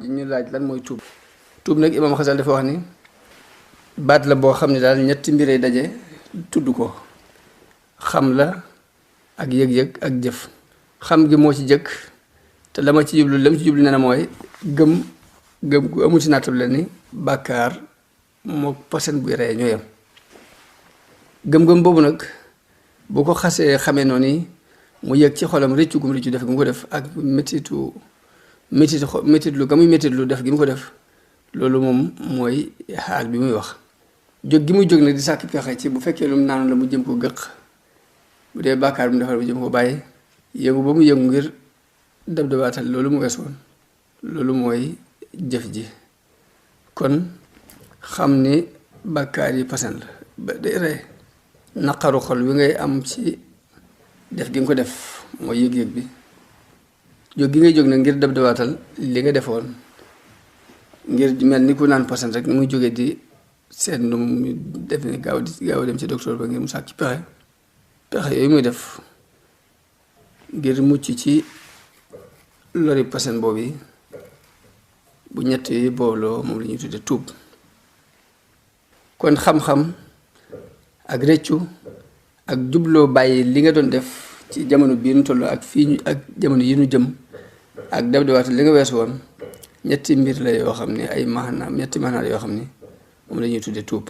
ñu laaj lan mooy tuub. tuub nag imaam Xasal dafa wax ni baat la boo xam ne daal ñetti mbiree daje tudd ko xam la ak yëg-yëg ak jëf. xam gi moo ci jëkk te la ci jublu nee na mooy gëm gu amul si nattab la ni bàkkaar moo posen buy rey ñoo yem. gëm-gëm boobu nag bu ko xasee xamee noonu mu yëg ci xolam rëccu gum rëccu def gi mu ko def ak métitlu ga muy métitlu def gi mu ko def loolu moom mooy xaal bi muy wax. jóg gi muy jóg nag di sàkk pexe ci bu fekkee lu mu naanu la mu jëm ko gëq bu dee bàkkaar bi mu defal mu jëm ko bàyyi yëngu ba mu yëngu ngir dab dabaatal loolu mu wees woon loolu mooy jëf ji. kon xam ni bàkkaar yi pasen la ba day rey naqaru xol wi ngay am ci def gi nga ko def mooy yëg-yëg bi. jóg gi ngay jóg nag ngir dab dabaatal li nga defoon ngir mel ni ku naan pasen rek ni muy jógee di seet nu mu def ni gaaw dem ci docteur ba ngir mu sàkk ci pexe yooyu muy def ngir mucc ci lori pasen boobu yi bu ñett yi booloo moom la ñuy tudde tuub. kon xam-xam ak rëccu ak jubloo bàyyi li nga doon def ci jamono bii nu toll ak fii ak jamono yi nu jëm ak dab dabaatal li nga wees woon ñetti mbir la yoo xam ne ay maanaam ñetti maanaam yoo xam ne moom la ñuy tudde tuub.